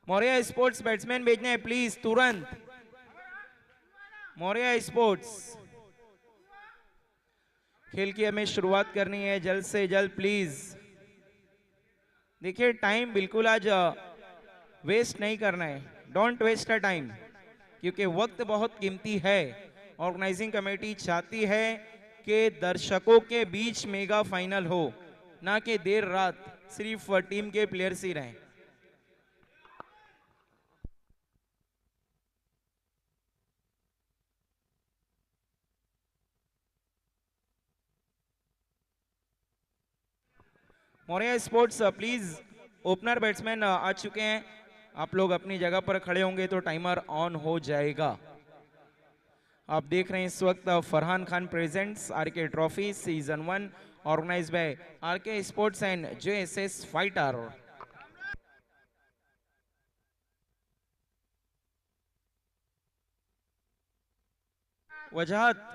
Maurya sports batsman भेजना है please तुरंत। मौर्या स्पोर्ट्स, खेल की हमें शुरुआत करनी है जल्द से जल्द प्लीज। देखिए टाइम बिल्कुल आज वेस्ट नहीं करना है, डोंट वेस्ट अ टाइम, क्योंकि वक्त बहुत कीमती है। ऑर्गेनाइजिंग कमेटी चाहती है कि दर्शकों के बीच मेगा फाइनल हो, ना कि देर रात सिर्फ टीम के प्लेयर्स ही रहें। Maurya sports please, opener batsman आ चुके हैं, आप लोग अपनी जगह पर खड़े होंगे तो टाइमर ऑन हो जाएगा। आप देख रहे हैं इस वक्त Farhan Khan presents RK trophy season 1, organize by RK sports and JSS fighter. Wajahat,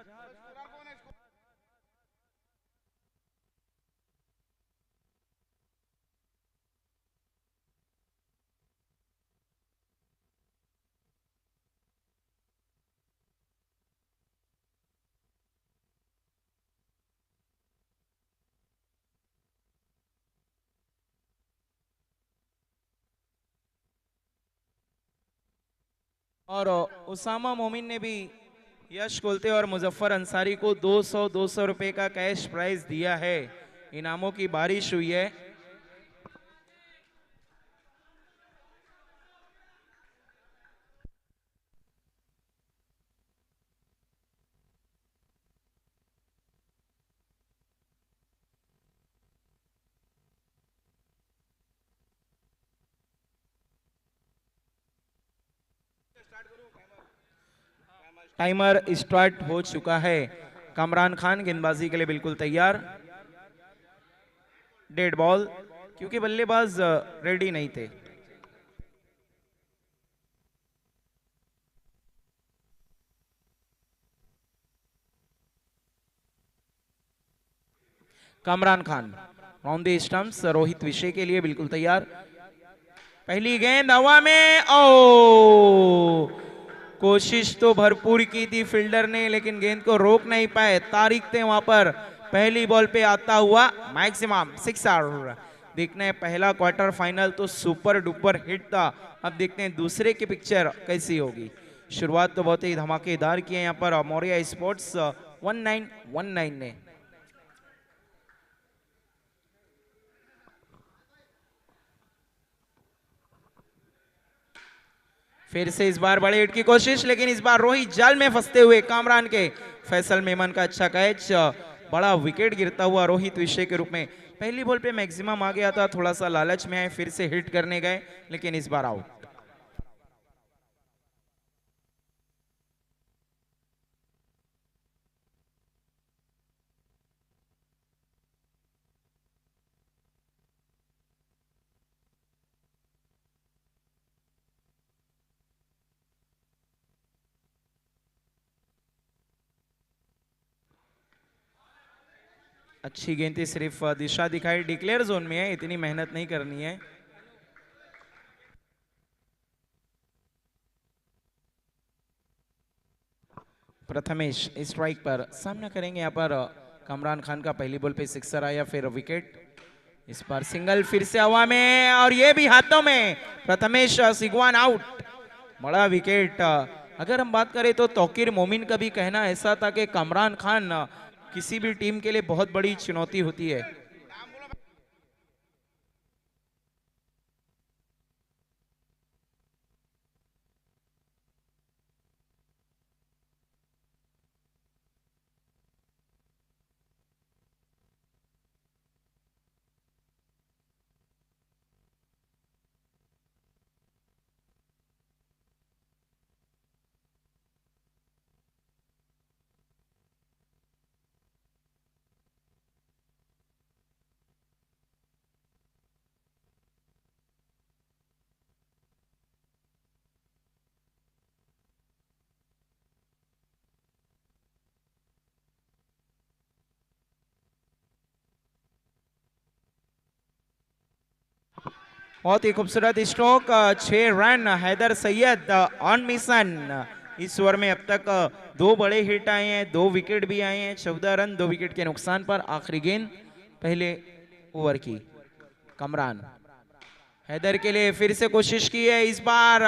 और उसामा मोमिन ने भी यश कोलते और मुजफ्फर अंसारी को 200 रुपए का कैश प्राइज दिया है। इनामों की बारिश हुई है। टाइमर स्टार्ट हो चुका है। कमरान खान गेंदबाजी के लिए बिल्कुल तैयार। डेड बॉल, क्योंकि बल्लेबाज रेडी नहीं थे। Kamran Khan on the stumps, Rohit विषय के लिए बिल्कुल तैयार। पहली गेंद हवा में, ओ कोशिश तो भरपूर की थी फील्डर ने, लेकिन गेंद को रोक नहीं पाए। तारिक थे वहां पर। पहली बॉल पे आता हुआ मैक्सिमम सिक्सर। देखना है पहला क्वार्टर फाइनल तो सुपर डुपर हिट था। अब देखते हैं दूसरे की पिक्चर कैसी होगी। शुरुआत तो बहुत ही धमाकेदार की है यहाँ पर मौर्या स्पोर्ट्स 1919 ने। फिर से इस बार बड़े हिट की कोशिश, लेकिन इस बार रोहित जाल में फंसते हुए कामरान के। फैसल मेमन का अच्छा कैच, बड़ा विकेट गिरता हुआ रोहित विषय के रूप में। पहली बॉल पे मैक्सिमम आ गया था, थोड़ा सा लालच में आए, फिर से हिट करने गए, लेकिन इस बार आउट। अच्छी गेंद थी, सिर्फ दिशा दिखाई। डिक्लेयर जोन में है, इतनी मेहनत नहीं करनी है। प्रथमेश स्ट्राइक पर सामना करेंगे यहाँ पर कमरान खान का। पहली बॉल पे सिक्सर आया, फिर विकेट। इस बार सिंगल फिर से हवा में, और ये भी हाथों में। प्रथमेश सिगवान आउट। बड़ा विकेट। अगर हम बात करें तो तौकीर मोमिन का भी कहना ऐसा था कि कमरान खान किसी भी टीम के लिए बहुत बड़ी चुनौती होती है। बहुत ही खूबसूरत stroke, 6 run Haider Syed on mission. इस ओवर में अब तक 2 बड़े हिट आए हैं, 2 विकेट भी आए हैं, 14 रन 2 विकेट के नुकसान पर। आखिरी गेंद पहले ओवर की, कमरान हैदर के लिए फिर से कोशिश की है, इस बार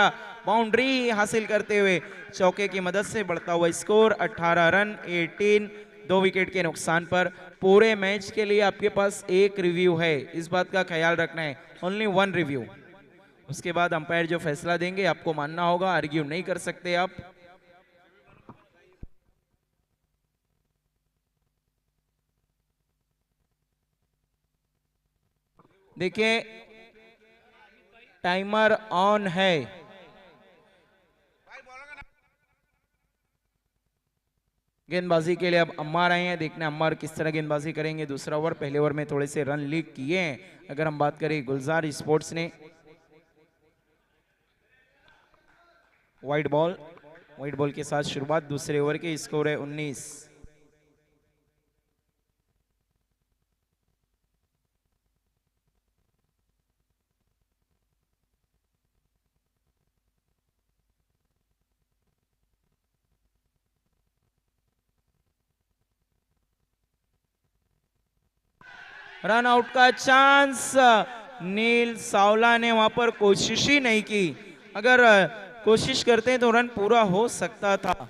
बाउंड्री हासिल करते हुए चौके की मदद से बढ़ता हुआ स्कोर 18 रन 18, 2 विकेट के नुकसान पर। पूरे मैच के लिए आपके पास एक रिव्यू है, इस बात का ख्याल रखना है, ओनली 1 रिव्यू। उसके बाद अंपायर जो फैसला देंगे आपको मानना होगा, आर्ग्यू नहीं कर सकते आप। देखिए टाइमर ऑन है। गेंदबाजी के लिए अब अम्मार आए हैं, देखना अम्मार किस तरह गेंदबाजी करेंगे। दूसरा ओवर, पहले ओवर में थोड़े से रन लीक किए हैं अगर हम बात करें गुलजार स्पोर्ट्स ने। वाइड बॉल के साथ शुरुआत दूसरे ओवर के, स्कोर है 19। रन आउट का चांस, नील सावला ने वहां पर कोशिश ही नहीं की, अगर कोशिश करते तो रन पूरा हो सकता था।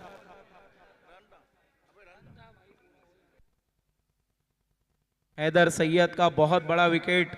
हैदर सैयद का बहुत बड़ा विकेट।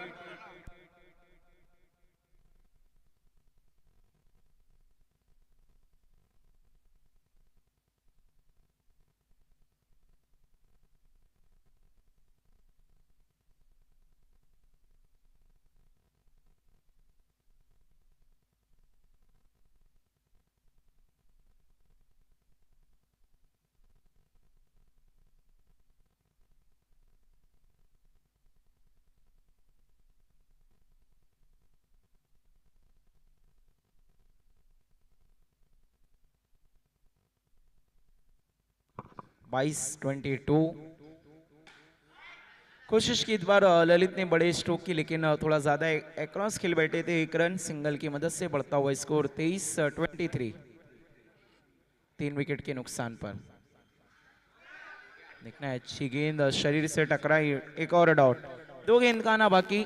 बाईस 22। कोशिश की इस बार ललित ने बड़े स्ट्रोक की, लेकिन थोड़ा ज्यादा एक्रॉस खेल बैठे थे। 1 रन सिंगल की मदद से बढ़ता हुआ स्कोर 23-23, 3 विकेट के नुकसान पर। देखना है, अच्छी गेंद शरीर से टकराई, एक और डॉट, 2 गेंद का आना बाकी।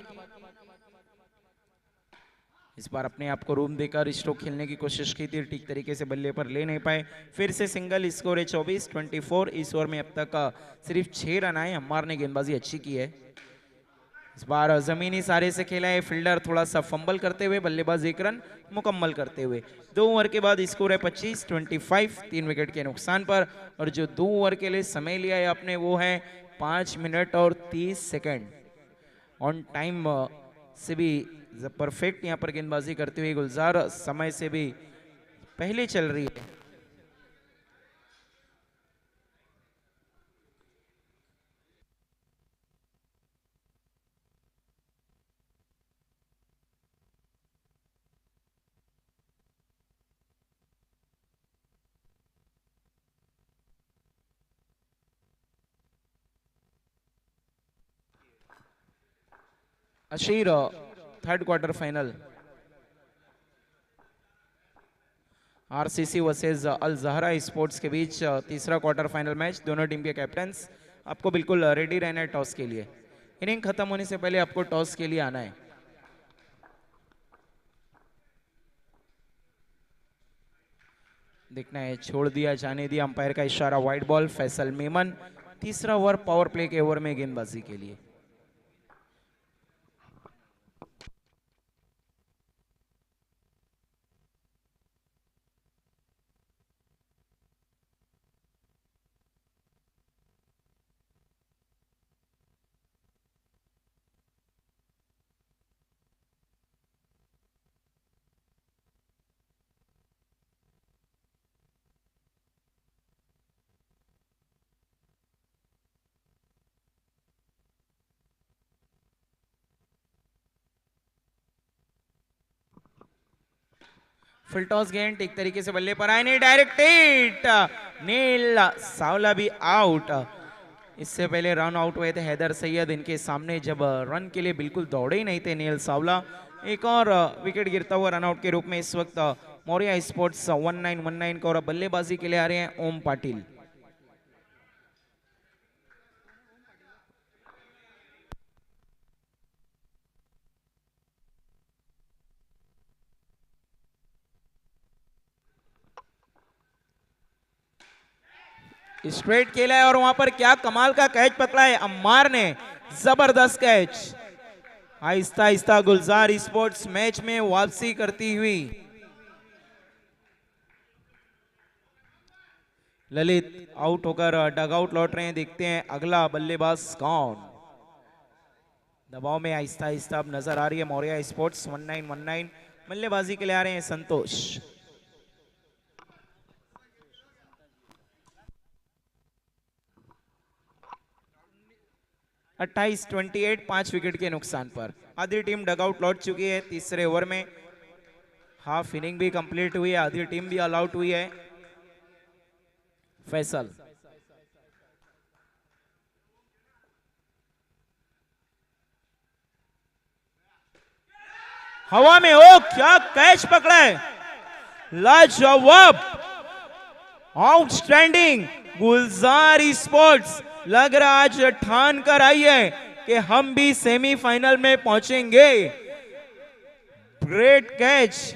इस बार अपने आप को रूम देकर स्ट्रोक खेलने की कोशिश की थी, ठीक तरीके से बल्ले पर ले नहीं पाए। फिर से सिंगल, स्कोर है 24-24। इस ओवर में अब तक सिर्फ 6 रन आए। अम्मार ने गेंदबाजी अच्छी की है, इस बार जमीनी सारे से खेला है। फील्डर थोड़ा सा फंबल करते हुए, बल्लेबाज 1 रन मुकम्मल करते हुए। 2 ओवर के बाद स्कोर है 25-25, 3 विकेट के नुकसान पर। और जो 2 ओवर के लिए समय लिया है आपने, वो है 5 मिनट और 30 सेकेंड। ऑन टाइम से भी परफेक्ट यहाँ पर गेंदबाजी करते हुए गुलजार समय से भी पहले चल रही है। अशीर, third quarter final, RCC versus Al Zahra sports के बीच तीसरा क्वार्टर फाइनल मैच। दोनों टीम के कैप्टन्स आपको बिल्कुल रेडी रहना है टॉस के लिए। इनिंग खत्म होने से पहले आपको टॉस के लिए आना है। देखना है, छोड़ दिया, जाने दिया, अंपायर का इशारा, वाइड बॉल। फैसल मेमन, तीसरा ओवर पावर प्ले के ओवर में गेंदबाजी के लिए। फुल टॉस गेंद एक तरीके से बल्ले पर आए, नहीं, डायरेक्ट हिट, नील सावला भी आउट। इससे पहले रन आउट हुए थे हैदर सैयद, इनके सामने जब रन के लिए बिल्कुल दौड़े ही नहीं थे नील सावला। एक और विकेट गिरता हुआ रनआउट के रूप में इस वक्त मौर्या स्पोर्ट्स 1919 को, और बल्लेबाजी के लिए आ रहे हैं ओम पाटिल। स्ट्रेट खेला है और वहां पर क्या कमाल का कैच पकड़ा है अम्मार ने, जबरदस्त कैच। आहिस्ता आहिस्ता गुलजार स्पोर्ट्स मैच में वापसी करती हुई। ललित आउट होकर डगआउट लौट रहे हैं, देखते हैं अगला बल्लेबाज कौन। दबाव में आहिस्ता आहिस्ता अब नजर आ रही है मौर्या स्पोर्ट्स 1919। बल्लेबाजी के लिए आ रहे हैं संतोष। 28-28 5 विकेट के नुकसान पर आधी टीम डगआउट लौट चुकी है। तीसरे ओवर में हाफ इनिंग भी कंप्लीट हुई है, आधी टीम भी ऑल आउट हुई है। फैसल हवा में, ओ क्या कैच पकड़ा है, लाजवाब, आउटस्टैंडिंग। गुलजार स्पोर्ट्स लग रहा आज ठान कर आई है कि हम भी सेमीफाइनल में पहुंचेंगे। Great catch.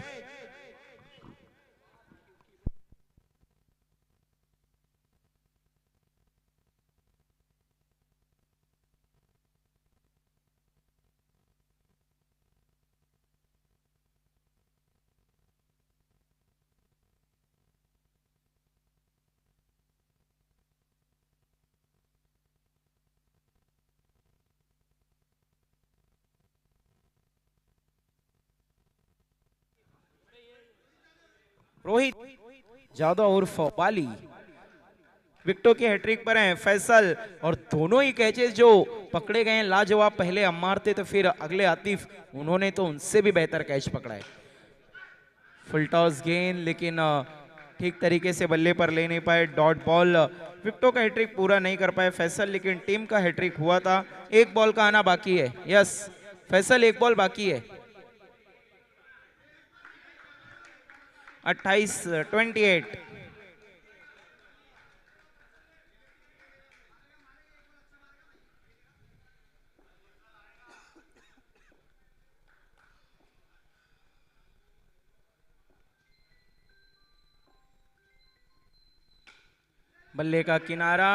रोहित जादव उर्फ बाली विकेटों की हैट्रिक पर हैं। फैसल और दोनों ही कैचेस जो पकड़े गए हैं लाजवाब। पहले अम्मार थे तो फिर अगले आतिफ, उन्होंने तो उनसे भी बेहतर कैच पकड़ा है। फुल टॉस गेंद, लेकिन ठीक तरीके से बल्ले पर ले नहीं पाए। डॉट बॉल, विकेटों का हैट्रिक पूरा नहीं कर पाए फैसल, लेकिन टीम का हैट्रिक हुआ था। एक बॉल का आना बाकी है। यस फैसल, एक बॉल बाकी है। 28-28। बल्ले का किनारा,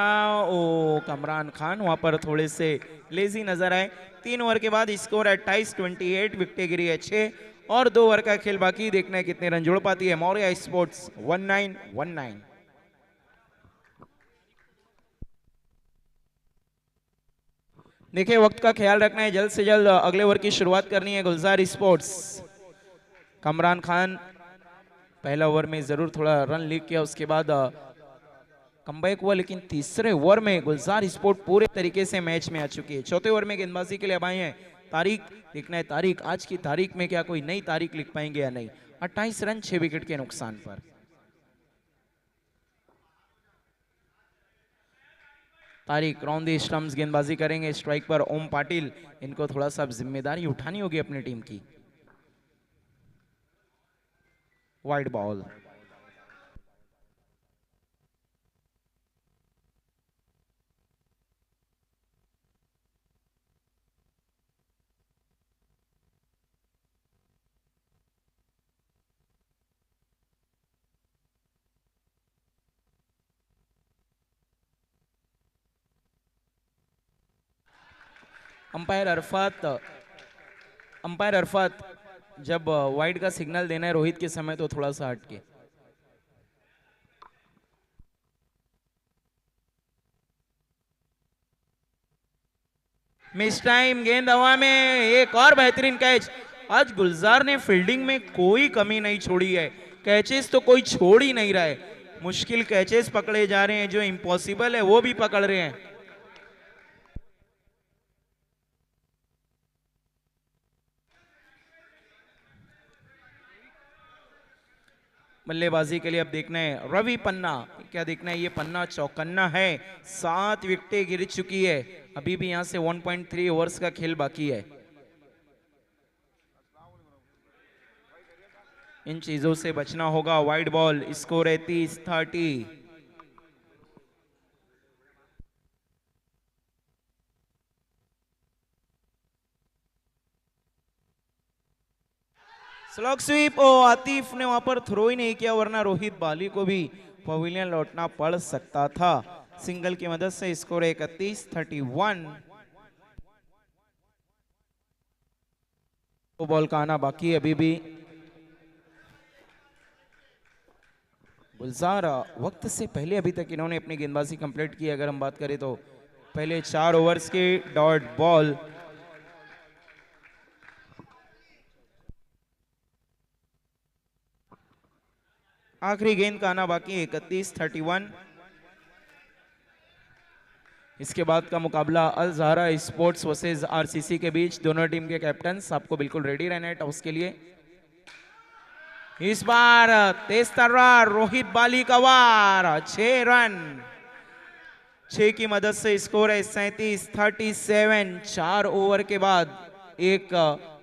ओ कमरान खान वहां पर थोड़े से लेजी नजर आए। 3 ओवर के बाद स्कोर 28-28, विकेटें गिरी है 6 और 2 ओवर का खेल बाकी। देखना है कितने रन जोड़ पाती है मौर्या स्पोर्ट्स 1919। देखिए वक्त का ख्याल रखना है, जल्द से जल्द अगले ओवर की शुरुआत करनी है गुलजार स्पोर्ट्स। कमरान खान पहला ओवर में जरूर थोड़ा रन लीक किया, उसके बाद कमबैक हुआ, लेकिन तीसरे ओवर में गुलजार स्पोर्ट पूरे तरीके से मैच में आ चुकी है। चौथे ओवर में गेंदबाजी के लिए अब आए हैं तारिक। देखना है तारिक आज की तारीख में क्या कोई नई तारीख लिख पाएंगे या नहीं। 28 रन 6 विकेट के नुकसान पर। तारिक रॉन दी स्टंप्स गेंदबाजी करेंगे। स्ट्राइक पर ओम पाटिल, इनको थोड़ा सा जिम्मेदारी उठानी होगी अपनी टीम की। वाइड बॉल, अंपायर अरफात जब वाइड का सिग्नल देना है रोहित के समय तो थोड़ा सा हटके। मिस टाइम, गेंद हवा में, एक और बेहतरीन कैच। आज गुलजार ने फील्डिंग में कोई कमी नहीं छोड़ी है, कैचेस तो कोई छोड़ ही नहीं रहा है। मुश्किल कैचेस पकड़े जा रहे हैं, जो इम्पॉसिबल है वो भी पकड़ रहे हैं। बल्लेबाजी के लिए अब देखना है रवि पन्ना, क्या देखना है, ये पन्ना चौकन्ना है। 7 विकेटें गिर चुकी है, अभी भी यहां से 1.3 ओवर्स का खेल बाकी है। इन चीजों से बचना होगा। वाइड बॉल, स्कोर है 30-30। Slog SVEEP. ओ आतिफ ने वहां पर थ्रो ही नहीं किया, वरना रोहित बाली को भी पवेलियन लौटना पड़ सकता था। सिंगल की मदद से स्कोर 31-31। तो बॉल का आना बाकी अभी भी। गुलजार वक्त से पहले अभी तक इन्होंने अपनी गेंदबाजी कंप्लीट की। अगर हम बात करें तो पहले 4 ओवर्स के डॉट बॉल। आखिरी गेंद का आना बाकी 31-31। इसके बाद का मुकाबला अल ज़हरा स्पोर्ट्स वर्सेस आरसीसी के बीच। दोनों टीम के कैप्टन्स आपको बिल्कुल रेडी रहना है टॉस के लिए। इस बार तेज तर्रार रोहित बाली का वार, 6 रन। 6 की मदद से स्कोर है 37-37। 4 ओवर के बाद एक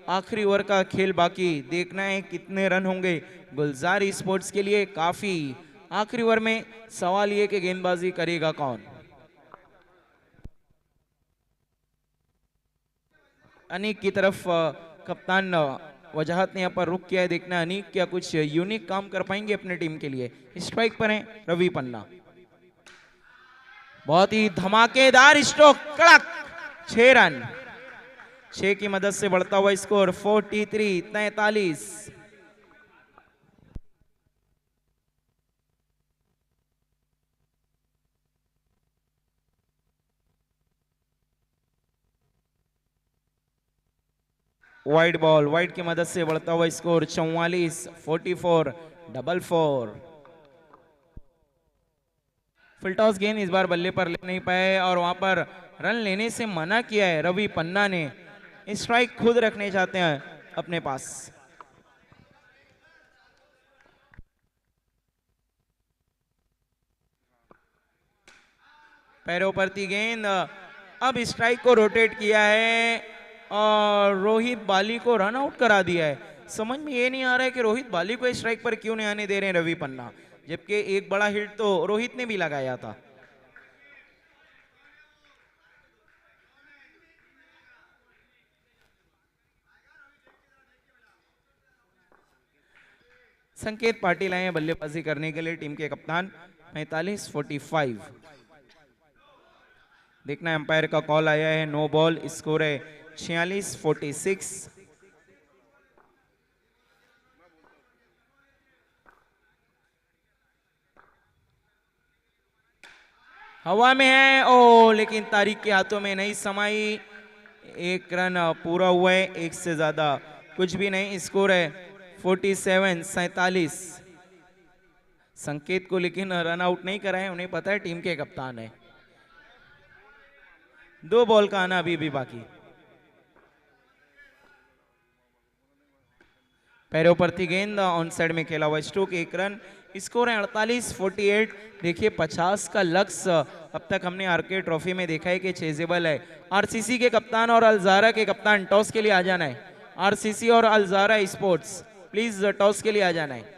आखिरी ओवर का खेल बाकी। देखना है कितने रन होंगे गुलजार स्पोर्ट्स के लिए। काफी आखिरी ओवर में सवाल ये कि गेंदबाजी करेगा कौन। अनीक की तरफ कप्तान वजाहत ने यहाँ पर रुक किया है। देखना अनीक क्या कुछ यूनिक काम कर पाएंगे अपने टीम के लिए। स्ट्राइक पर है रवि पन्ना। बहुत ही धमाकेदार स्ट्रोक, कड़क। 6 रन। 6 की मदद से बढ़ता हुआ स्कोर 43-43। वाइड बॉल, वाइड की मदद से बढ़ता हुआ स्कोर 44-44। फुल टॉस गेंद इस बार बल्ले पर ले नहीं पाए और वहां पर रन लेने से मना किया है रवि पन्ना ने। स्ट्राइक खुद रखने चाहते हैं अपने पास। पैरों पर थी गेंद। अब स्ट्राइक को रोटेट किया है और रोहित बाली को रन आउट करा दिया है। समझ में ये नहीं आ रहा है कि रोहित बाली को स्ट्राइक पर क्यों नहीं आने दे रहे हैं रवि पन्ना, जबकि एक बड़ा हिट तो रोहित ने भी लगाया था। संकेत पाटिल आए हैं बल्लेबाजी करने के लिए, टीम के कप्तान। 45-45। देखना एम्पायर का कॉल आया है, नो बॉल। स्कोर है 46-46। हवा में है ओ, लेकिन तारिक के हाथों में नहीं समाई। 1 रन पूरा हुआ है, 1 से ज्यादा कुछ भी नहीं। स्कोर है 47-47। संकेत को लेकिन रन आउट नहीं करा है, उन्हें पता है टीम के कप्तान है। 2 बॉल का आना अभी भी बाकी। पैरों पर थी गेंद, ऑन साइड में खेला हुआ स्ट्रोक, 1 रन। स्कोर है 48-48। देखिए 50 का लक्ष्य अब तक हमने आरके ट्रॉफी में देखा है कि चेजेबल है। आरसीसी के कप्तान और अल ज़हरा के कप्तान टॉस के लिए आ जाना है। आरसीसी और अल ज़हरा स्पोर्ट्स प्लीज टॉस के लिए आ जाना है।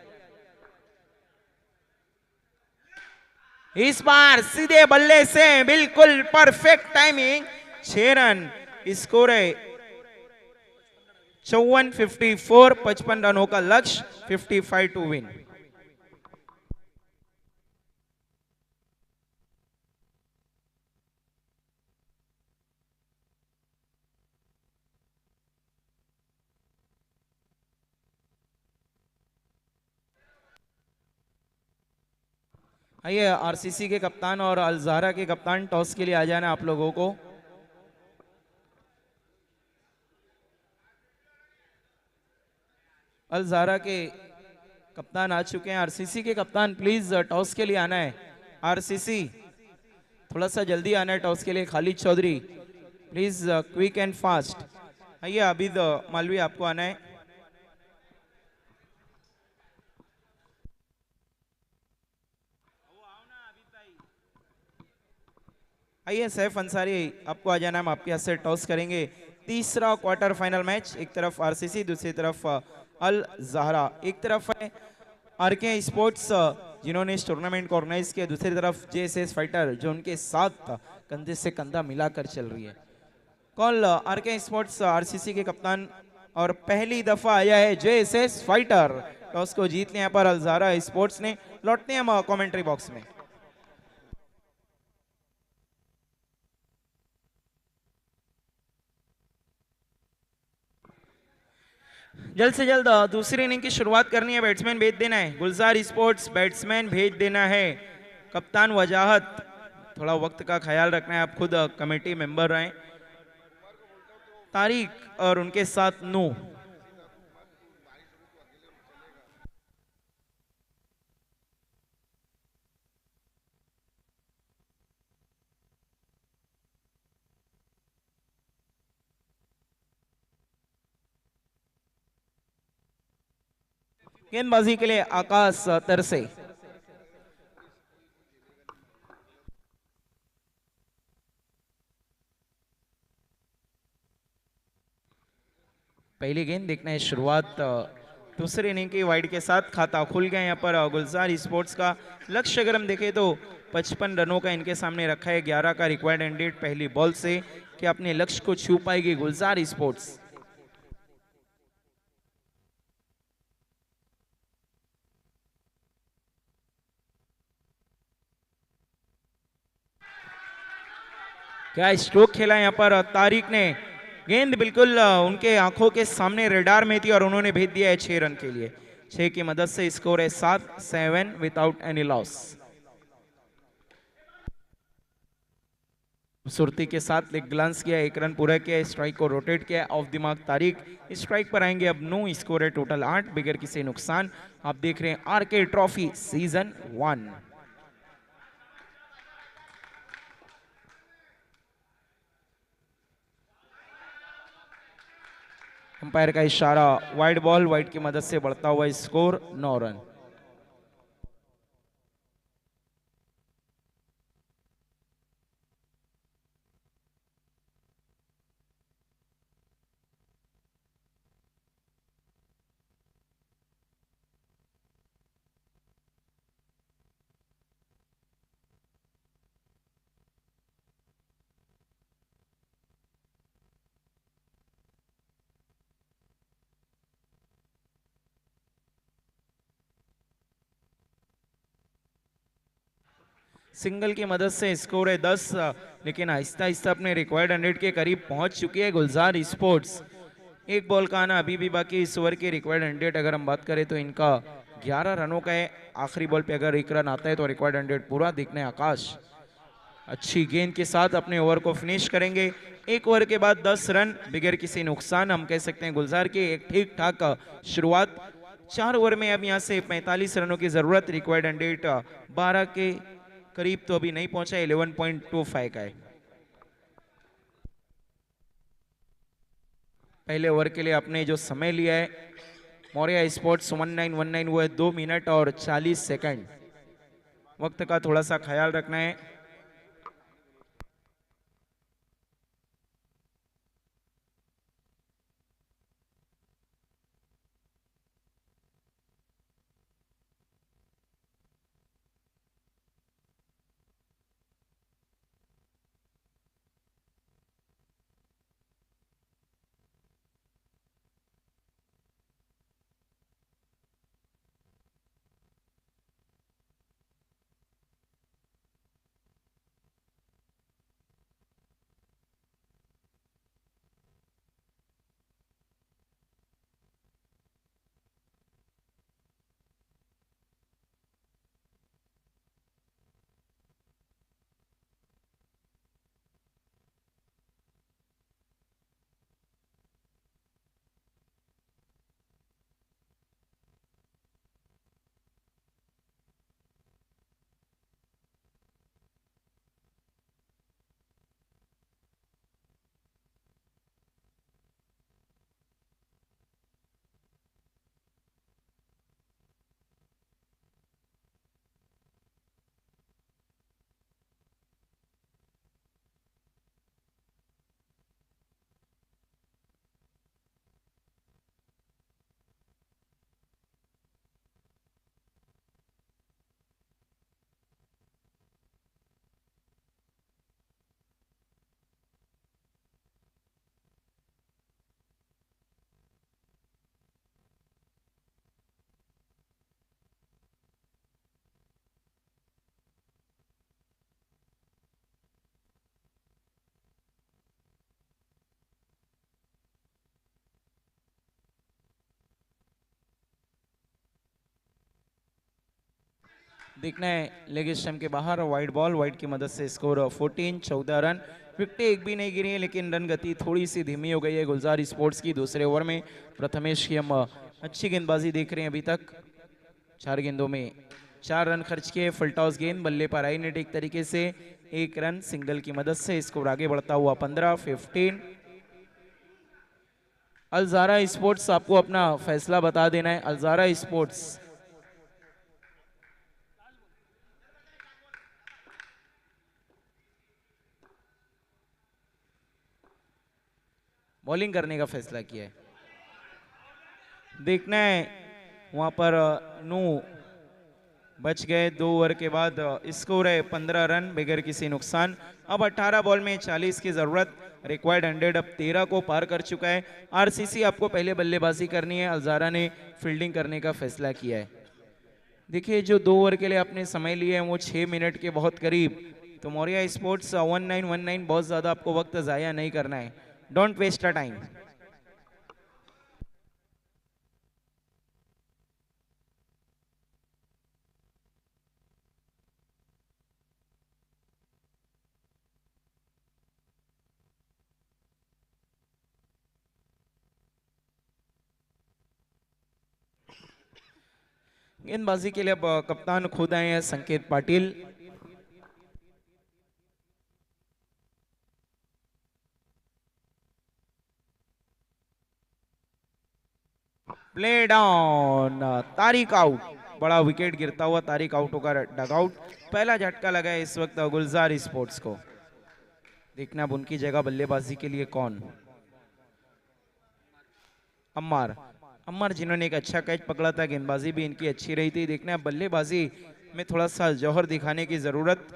इस बार सीधे बल्ले से बिल्कुल परफेक्ट टाइमिंग, 6 रन। स्कोर है 54-54। 55 रनों का लक्ष्य, 55 टू विन। आइए आरसीसी के कप्तान और अल ज़हरा के कप्तान टॉस के लिए आ जाना आप लोगों को। अल ज़हरा के कप्तान आ चुके हैं। आरसीसी के कप्तान प्लीज टॉस के लिए आना है। आरसीसी थोड़ा सा जल्दी आना है टॉस के लिए। Khalid Chaudhary please quick and fast. आइए आबिद मालवी आपको आना है। आइए सैफ अंसारी आपको आ जाना, हम आपके हाथ से टॉस करेंगे। तीसरा क्वार्टर फाइनल मैच, एक तरफ आरसीसी दूसरी तरफ अल जहरा। एक तरफ है आरके स्पोर्ट्स जिन्होंने इस टूर्नामेंट को ऑर्गेनाइज किया, दूसरी तरफ जेएसएस फाइटर जो उनके साथ कंधे से कंधा मिलाकर चल रही है। कॉल आरके स्पोर्ट्स आरसीसी के कप्तान और पहली दफा आया है जेएसएस फाइटर। टॉस को जीत लिया पर अल जहरा स्पोर्ट्स ने। लौटते हैं हम कमेंट्री बॉक्स में। जल्द से जल्द दूसरी इनिंग की शुरुआत करनी है। बैट्समैन भेज देना है। गुलजार स्पोर्ट्स बैट्समैन भेज देना है। कप्तान वजाहत, थोड़ा वक्त का ख्याल रखना है, आप खुद कमेटी मेंबर रहे। तारिक और उनके साथ नू। गेंदबाजी के लिए आकाश तरसे। पहली गेंद देखना है शुरुआत दूसरी इनिंग की वाइड के साथ। खाता खुल गया यहाँ पर गुलजार स्पोर्ट्स का। लक्ष्य अगर हम देखें तो 55 रनों का इनके सामने रखा है। 11 का रिक्वायर्ड एंडेड पहली बॉल से। कि अपने लक्ष्य को छू पाएगी गुलजार स्पोर्ट्स। क्या स्ट्रोक खेला यहाँ पर तारिक ने। गेंद बिल्कुल उनके आंखों के सामने रेडार में थी और उन्होंने भेज दिया है 6 रन के लिए। 6 की मदद से स्कोर है 7 विदाउट एनी लॉस। सुरती के साथ एक ग्लांस किया, 1 रन पूरा किया, स्ट्राइक को रोटेट किया। ऑफ दिमाग तारिक स्ट्राइक पर आएंगे अब 9। स्कोर है टोटल 8 बगैर किसी नुकसान। आप देख रहे हैं आरके ट्रॉफी सीजन 1। अंपायर का इशारा, वाइड बॉल। वाइड की मदद से बढ़ता हुआ स्कोर 9 रन। सिंगल की मदद से स्कोर है 10, लेकिन आहिस्ता आहिस्ता अपने रिक्वायर्ड 100 के करीब पहुंच चुकी है गुलजार स्पोर्ट्स। एक बॉल का आना अभी भी बाकी। इस ओवर के रिक्वायर्ड 100 अगर हम बात करें तो इनका 11 रनों का है। आखिरी बॉल पे अगर 1 रन आता है तो रिक्वायर्ड 100 पूरा। देखने आकाश अच्छी गेंद के साथ अपने ओवर को फिनिश करेंगे। एक ओवर के बाद 10 रन बगैर किसी नुकसान। हम कह सकते हैं गुलजार की एक ठीक ठाक शुरुआत। 4 ओवर में अब यहां से 45 रनों की जरूरत। रिक्वायर्ड 100 12 के करीब तो अभी नहीं पहुंचा, 11.25 का है। पहले ओवर के लिए आपने जो समय लिया है मौर्य स्पोर्ट्स 1919 हुआ है 2 मिनट और 40 सेकंड। वक्त का थोड़ा सा ख्याल रखना है। देखना है लेग स्टंप के बाहर वाइड बॉल, वाइड की मदद से स्कोर 14, 14 रन। विकेटें एक भी नहीं गिरी है, लेकिन रन गति थोड़ी सी धीमी हो गई है गुलजार स्पोर्ट्स की। दूसरे ओवर में प्रथमेश की हम अच्छी गेंदबाजी देख रहे हैं अभी तक। 4 गेंदों में 4 रन खर्च किए। फुल टॉस गेंद बल्ले पर आई नेट एक तरीके से, 1 रन सिंगल की मदद से स्कोर आगे बढ़ता हुआ 15, 15। अल्जारा स्पोर्ट्स आपको अपना फैसला बता देना है। अल्जारा स्पोर्ट्स बॉलिंग करने का फैसला किया है। देखना है वहां पर नू बच गए। 2 ओवर के बाद स्कोर है 15 रन बगैर किसी नुकसान। अब 18 बॉल में 40 की जरूरत। रिक्वायर्ड 100 अब 13 को पार कर चुका है। आरसीसी आपको पहले बल्लेबाजी करनी है, अल्जारा ने फील्डिंग करने का फैसला किया है। देखिए जो 2 ओवर के लिए आपने समय लिया है वो 6 मिनट के बहुत करीब। तो मौर्या स्पोर्ट्स 1919 बहुत ज्यादा आपको वक्त जाया नहीं करना है। Don't waste a time. गेंदबाजी के लिए अब कप्तान खुद आए हैं, Sanket Patil. Play down, Tariq out. बड़ा विकेट गिरता हुआ तारिक आउट होकर डगआउट। पहला झटका लगा है इस वक्त गुलजार स्पोर्ट्स को। देखना अब उनकी जगह बल्लेबाजी के लिए कौन। अम्मार, अम्मार जिन्होंने एक अच्छा कैच पकड़ा था, गेंदबाजी भी इनकी अच्छी रही थी। देखना है बल्लेबाजी में थोड़ा सा जौहर दिखाने की जरूरत।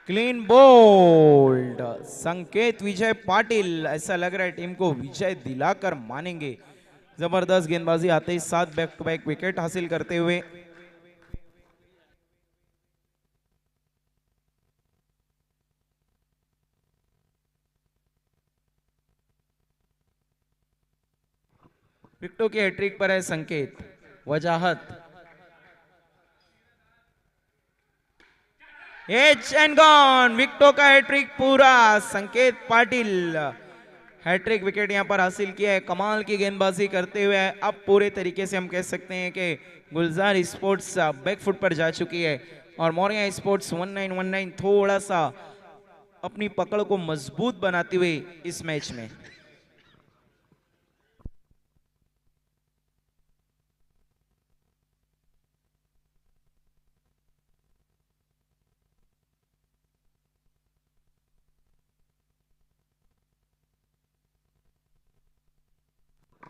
क्लीन बोल्ड, संकेत विजय पाटिल। ऐसा लग रहा है टीम को विजय दिलाकर मानेंगे। जबरदस्त गेंदबाजी आते ही 7 बैक टू बैक विकेट हासिल करते हुए। विकेटों की हैट्रिक पर है संकेत। वजाहत, एच एंड गॉन। विकेटों का हैट्रिक पूरा। संकेत पाटिल हैट्रिक विकेट यहां पर हासिल किया है। कमाल की गेंदबाजी करते हुए अब पूरे तरीके से हम कह सकते हैं कि गुलजार स्पोर्ट्स बैकफुट पर जा चुकी है और मौर्या स्पोर्ट्स 1919 थोड़ा सा अपनी पकड़ को मजबूत बनाते हुए इस मैच में।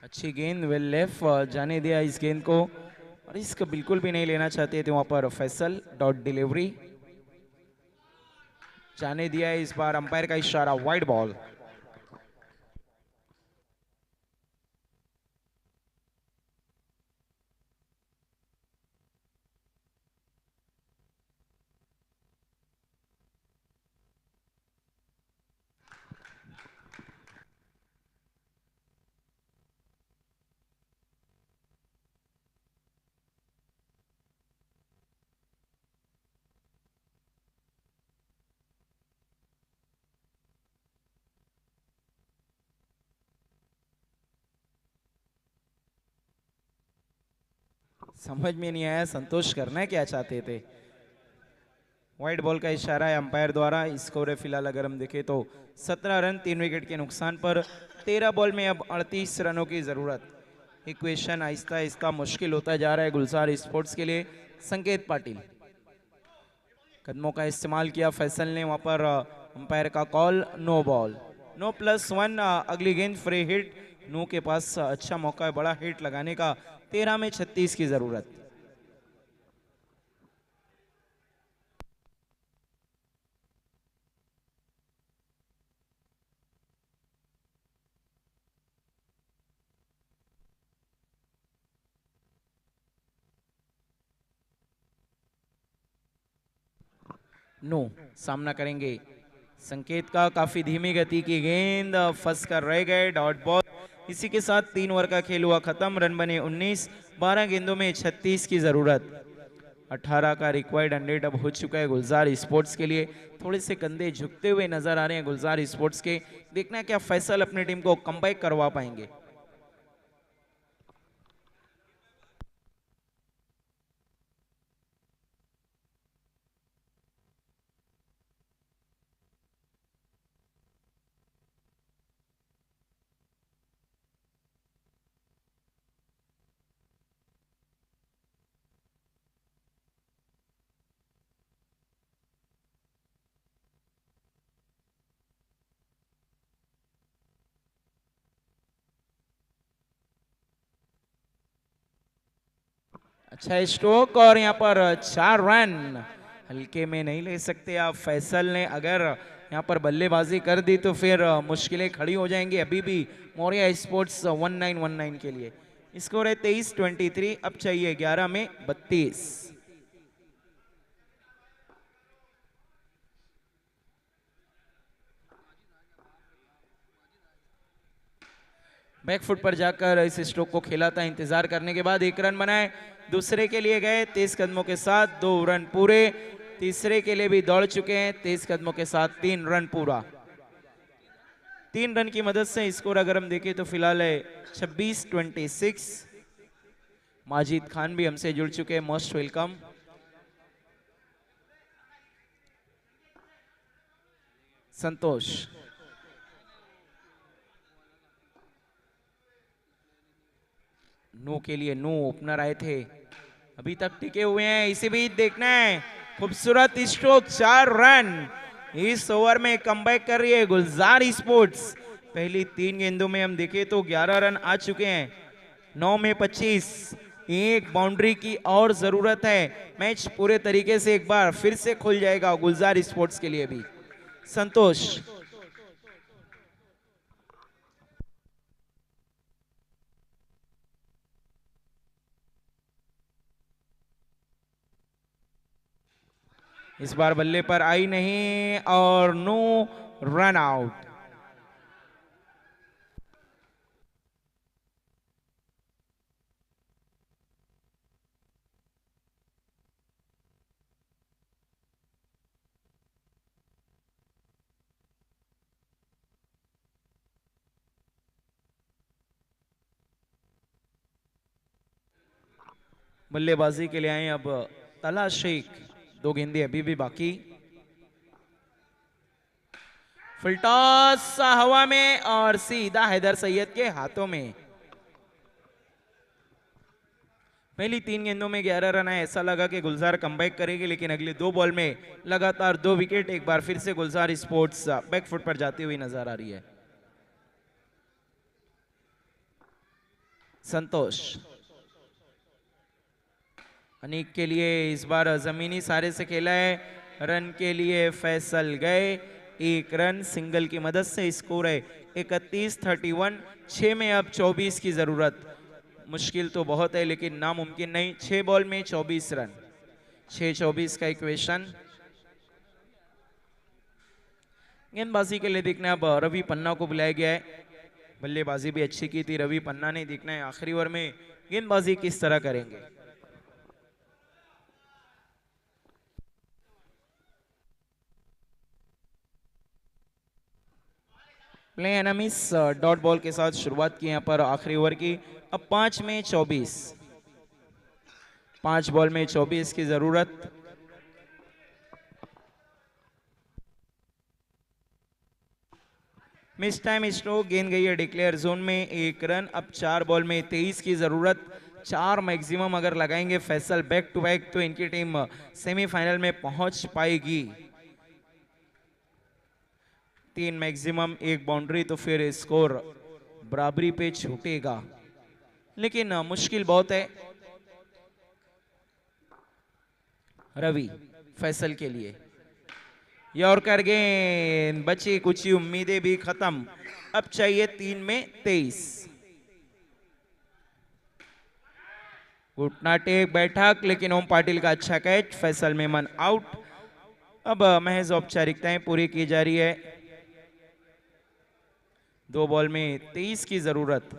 अच्छी गेंद, वेल लेफ्ट, जाने दिया इस गेंद को और इसको बिल्कुल भी नहीं लेना चाहते थे वहां पर फैसल। डॉट डिलीवरी जाने दिया है इस बार, अंपायर का इशारा, वाइड बॉल। समझ में नहीं आया संतोष करना क्या चाहते थे। वाइड बॉल का इशारा है अंपायर द्वारा। स्कोर है फिलहाल अगर हम देखें तो 17 रन 3 विकेट के नुकसान पर। 13 बॉल में अब 38 रनों की जरूरत। इक्वेशन आहिस्ता आहिस्ता मुश्किल होता जा रहा है गुलजार स्पोर्ट्स के लिए। संकेत पाटिल, कदमों का इस्तेमाल किया फैसल ने वहां पर। अंपायर का call, no ball. No plus 1। अगली गेंद फ्री हिट। नो के पास अच्छा मौका है बड़ा हिट लगाने का। 13 में 36 की जरूरत। नो, सामना करेंगे संकेत का काफी धीमी गति की गेंद, फंस कर रह गए, डॉट बॉल। इसी के साथ 3 ओवर का खेल हुआ खत्म, रन बने 19, 12 गेंदों में 36 की जरूरत। 18 का रिक्वायर्ड 100 अब हो चुका है गुलजार स्पोर्ट्स के लिए। थोड़े से कंधे झुकते हुए नजर आ रहे हैं गुलजार स्पोर्ट्स के। देखना है क्या फैसल अपनी टीम को कमबैक करवा पाएंगे। अच्छा स्ट्रोक और यहाँ पर 4 रन। हल्के में नहीं ले सकते आप। फैसल ने अगर यहाँ पर बल्लेबाजी कर दी तो फिर मुश्किलें खड़ी हो जाएंगी अभी भी मौर्या स्पोर्ट्स 1919 के लिए। स्कोर है 23-23। अब चाहिए 11 में 32। बैकफुट पर जाकर इस स्ट्रोक को खेला था। इंतजार करने के बाद 1 रन बनाए। दूसरे के लिए गए तेज कदमों के साथ, 2 रन पूरे। तीसरे के लिए भी दौड़ चुके हैं तेज कदमों के साथ, 3 रन पूरा। 3 रन की मदद से स्कोर अगर हम देखें तो फिलहाल है 26-26। माजिद खान भी हमसे जुड़ चुके हैं, मोस्ट वेलकम। संतोष नो के लिए नो ओपनर आए थे, अभी तक टिके हुए हैं। इसी बीच देखना है खूबसूरत स्ट्रोक, 4 रन इस ओवर में कमबैक कर रही है गुलजार स्पोर्ट्स। पहली 3 गेंदों में हम देखें तो 11 रन आ चुके हैं, 9 में 25। एक बाउंड्री की और जरूरत है। मैच पूरे तरीके से एक बार फिर से खुल जाएगा गुलजार स्पोर्ट्स के लिए भी। संतोष इस बार बल्ले पर आई नहीं और नो रन आउट। बल्लेबाजी के लिए आए अब तला शेख, 2 गेंदे अभी भी बाकी। फुल टॉस हवा में और सीधा हैदर सैयद के हाथों में। पहली 3 गेंदों में 11 रन आए। ऐसा लगा कि गुलजार कमबैक करेगी, लेकिन अगली 2 बॉल में लगातार 2 विकेट। एक बार फिर से गुलजार स्पोर्ट्स बैकफुट पर जाती हुई नजर आ रही है। संतोष अनीक के लिए इस बार जमीनी सारे से खेला है। रन के लिए फैसल गए, 1 रन सिंगल की मदद से। स्कोर है 31-31। 6 में अब 24 की जरूरत। मुश्किल तो बहुत है लेकिन नामुमकिन नहीं। 6 बॉल में 24 रन, 6-24 का इक्वेशन। गेंदबाजी के लिए देखना अब रवि पन्ना को बुलाया गया है। बल्लेबाजी भी अच्छी की थी रवि पन्ना ने। देखना है आखिरी ओवर में गेंदबाजी किस तरह करेंगे। प्ले एनमिस डॉट बॉल के साथ शुरुआत की यहाँ पर आखिरी ओवर की। अब 5 में 24, 5 बॉल में 24 की जरूरत। मिस टाइम स्ट्रोक, गेंद गई है डिक्लेयर जोन में, 1 रन। अब 4 बॉल में 23 की जरूरत। 4 मैक्सिमम अगर लगाएंगे फैसल बैक टू बैक तो इनकी टीम सेमीफाइनल में पहुंच पाएगी। 3 मैक्सिमम, 1 बाउंड्री तो फिर स्कोर बराबरी पे छूटेगा, लेकिन मुश्किल बहुत है रवि फैसल के लिए। यॉर्कर गेंद बची कुछ उम्मीदें भी खत्म। अब चाहिए 3 में 23। घुटना टेक बैठक, लेकिन ओम पाटिल का अच्छा कैच। फैसल मेमन आउट अब महज औपचारिकताएं पूरी की जा रही है। 2 बॉल में 23 की जरूरत।